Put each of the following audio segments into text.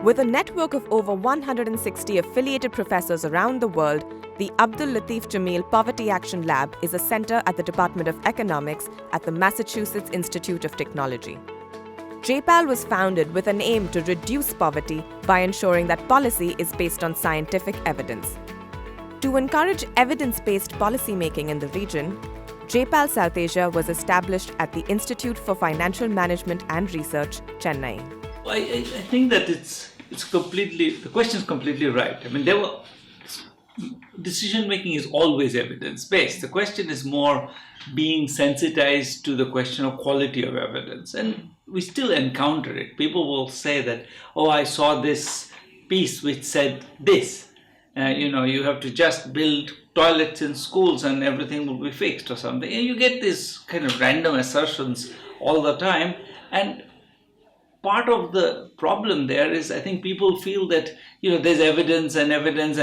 With a network of over 160 affiliated professors around the world, the Abdul Latif Jameel Poverty Action Lab is a center at the Department of Economics at the Massachusetts Institute of Technology. JPAL was founded with an aim to reduce poverty by ensuring that policy is based on scientific evidence. To encourage evidence-based policymaking in the region, JPAL South Asia was established at the Institute for Financial Management and Research, Chennai. I think that the question is completely right. I mean, decision making is always evidence based. The question is more being sensitized to the question of quality of evidence, and we still encounter it. People will say that, "Oh, I saw this piece which said this. You have to just build toilets in schools and everything will be fixed," or something. And you get these kind of random assertions all the time, and part of the problem there is, I think people feel that, there's evidence and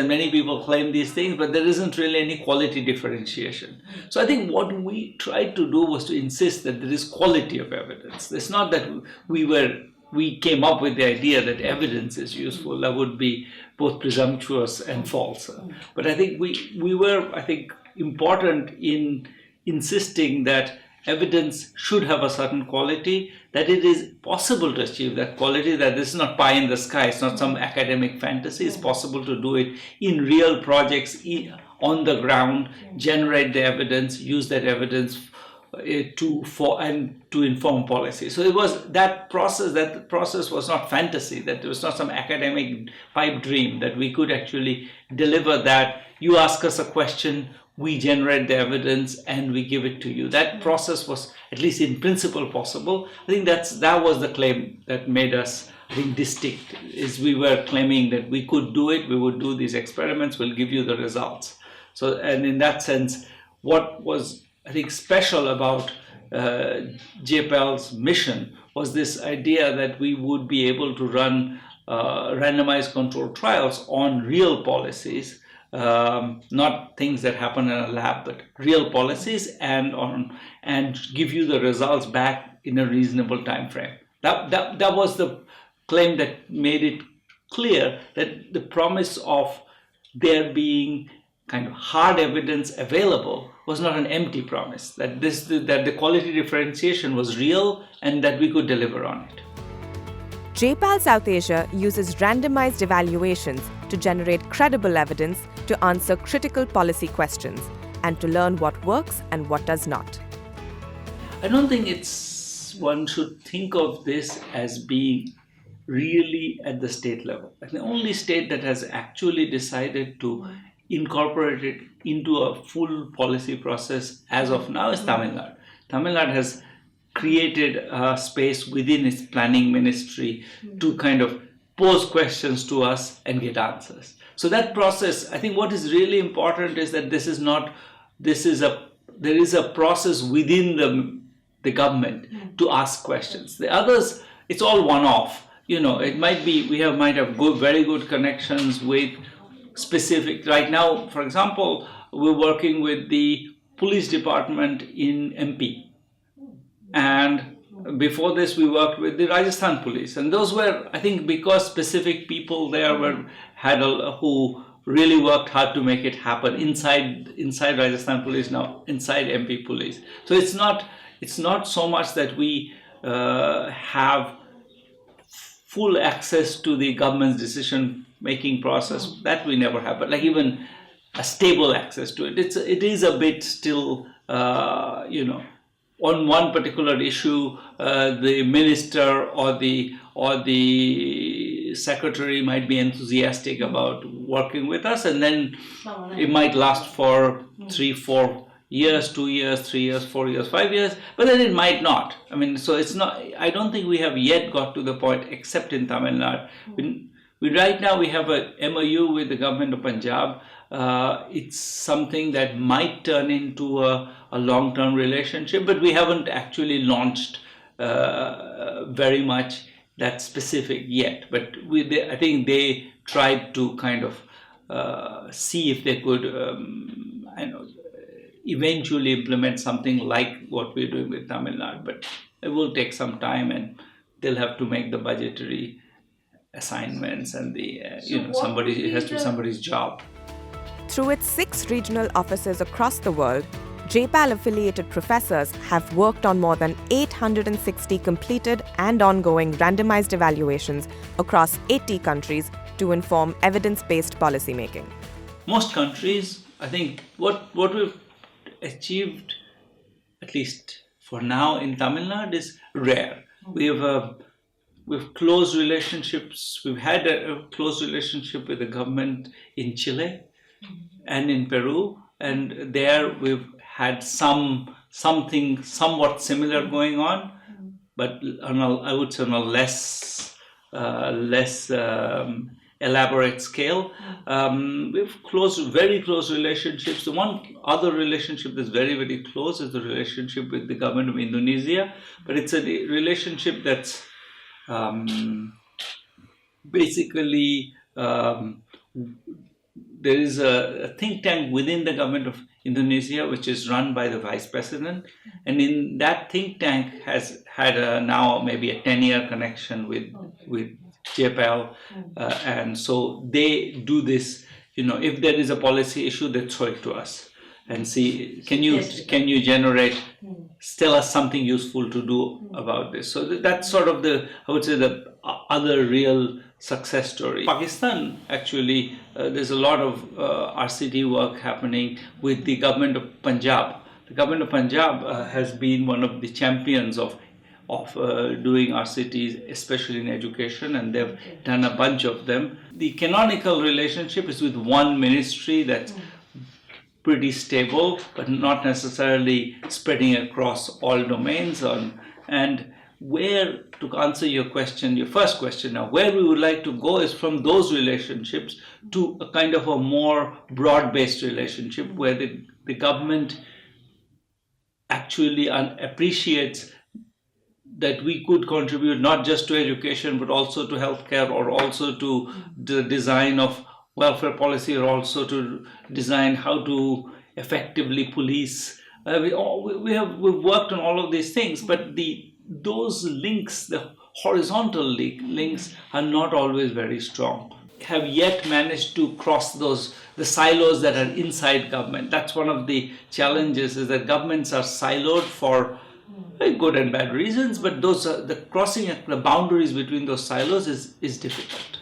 many people claim these things, but there isn't really any quality differentiation. So I think what we tried to do was to insist that there is quality of evidence. It's not that we came up with the idea that evidence is useful. That would be both presumptuous and false. But I think we were important in insisting that evidence should have a certain quality, that it is possible to achieve that quality, that this is not pie in the sky, it's not some academic fantasy, it's possible to do it in real projects on the ground, generate the evidence, use that evidence to inform policy. So it was that process was not fantasy, that it was not some academic pipe dream, that we could actually deliver that. You ask us a question, we generate the evidence and we give it to you. That process was, at least in principle, possible. I think that was the claim that made us, distinct, is we were claiming that we could do it, we would do these experiments, we'll give you the results. So, and in that sense, what was, special about JPAL's mission was this idea that we would be able to run randomized controlled trials on real policies, not things that happen in a lab, but real policies, and give you the results back in a reasonable time frame. That was the claim that made it clear that the promise of there being kind of hard evidence available was not an empty promise, that the quality differentiation was real and that we could deliver on it. JPAL South Asia uses randomized evaluations to generate credible evidence to answer critical policy questions and to learn what works and what does not. I don't think one should think of this as being really at the state level. The only state that has actually decided to incorporate it into a full policy process as of now is Tamil Nadu. Tamil Nadu has created a space within its planning ministry to kind of pose questions to us and get answers. So that process, I think what is really important is that there is a process within the government to ask questions. The others, it's all one-off. It might be, might have very good connections with specific, right now, for example, we're working with the police department in MP. And before this, we worked with the Rajasthan police. And those were, because specific people there who really worked hard to make it happen inside Rajasthan police, now inside MP police. So it's not so much that we have full access to the government's decision-making process. That we never have, but even a stable access to it. It is a bit still, on one particular issue, the minister or the secretary might be enthusiastic about working with us, and then it might last for 3-4 years, 2 years, 3 years, 4 years, 5 years, but then it might not. So it's not. I don't think we have yet got to the point, except in Tamil Nadu. Right now we have a MOU with the government of Punjab. It's something that might turn into a long-term relationship, but we haven't actually launched very much that specific yet. But I think they tried to kind of see if they could eventually implement something like what we're doing with Tamil Nadu. But it will take some time, and they'll have to make the budgetary assignments and the somebody, it has to be somebody's job. Through its 6 regional offices across the world, JPAL-affiliated professors have worked on more than 860 completed and ongoing randomized evaluations across 80 countries to inform evidence-based policymaking. Most countries, I think, what we've achieved, at least for now in Tamil Nadu, is rare. We've close relationships. We've had a close relationship with the government in Chile and in Peru, and there we've had something somewhat similar going on, but I would say on a less elaborate scale. We've very close relationships. The one other relationship that's very, very close is the relationship with the government of Indonesia, but it's a relationship that's basically there is a think tank within the government of Indonesia which is run by the vice president, and in that think tank has had now maybe a 10-year connection with JPAL, and so they do this. If there is a policy issue, they throw it to us and see, can you tell us something useful to do about this. So that's sort of I would say the other real success story. Pakistan, actually, there's a lot of RCT work happening with the government of Punjab. The government of Punjab has been one of the champions of doing RCTs, especially in education, and they've done a bunch of them. The canonical relationship is with one ministry that's pretty stable, but not necessarily spreading across all domains. And where, to answer your first question now, where we would like to go is from those relationships to a kind of a more broad-based relationship where the government actually appreciates that we could contribute not just to education, but also to healthcare, or also to the design of welfare policy, or also to design how to effectively police. We've worked on all of these things, but those links, the horizontal links, are not always very strong. Have yet managed to cross the silos that are inside government. That's one of the challenges, is that governments are siloed for very good and bad reasons, but the crossing the boundaries between those silos is difficult.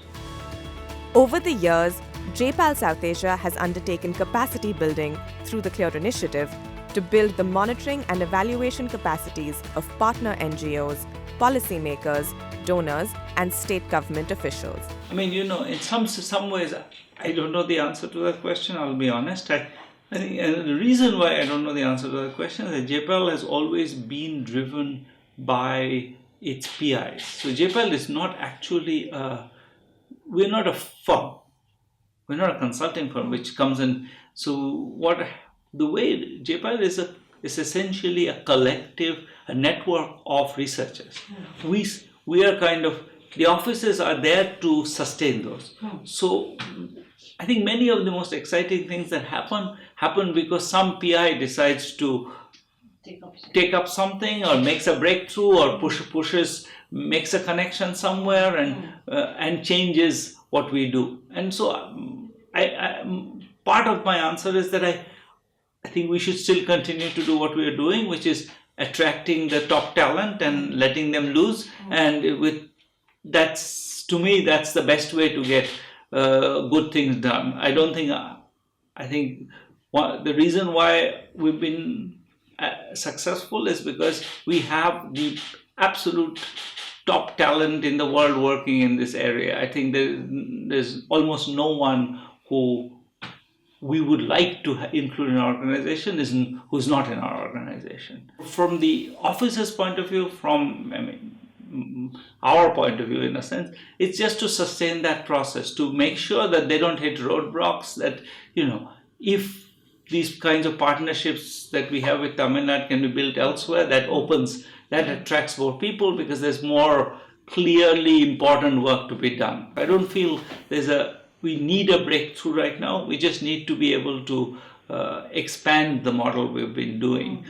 Over the years, JPAL South Asia has undertaken capacity building through the CLEAR initiative to build the monitoring and evaluation capacities of partner NGOs, policymakers, donors, and state government officials. I mean, in some ways, I don't know the answer to that question, I'll be honest. I think the reason why I don't know the answer to that question is that JPAL has always been driven by its PIs. So JPAL is not actually we're not a firm. We're not a consulting firm which comes in. So the way JPAL is essentially a collective, a network of researchers. We are the offices are there to sustain those. So I think many of the most exciting things that happen because some PI decides to take up something, or makes a breakthrough, or makes a connection somewhere, and changes what we do. And so part of my answer is that I think we should still continue to do what we are doing, which is attracting the top talent and letting them loose. And to me, that's the best way to get good things done. I think the reason why we've been successful is because we have the absolute top talent in the world working in this area. I think there's almost no one who we would like to include in our organization who's not in our organization. From the officer's point of view, our point of view, in a sense, it's just to sustain that process, to make sure that they don't hit roadblocks, that, if these kinds of partnerships that we have with Tamil Nadu can be built elsewhere, that attracts more people, because there's more clearly important work to be done. I don't feel we need a breakthrough right now. We just need to be able to expand the model we've been doing.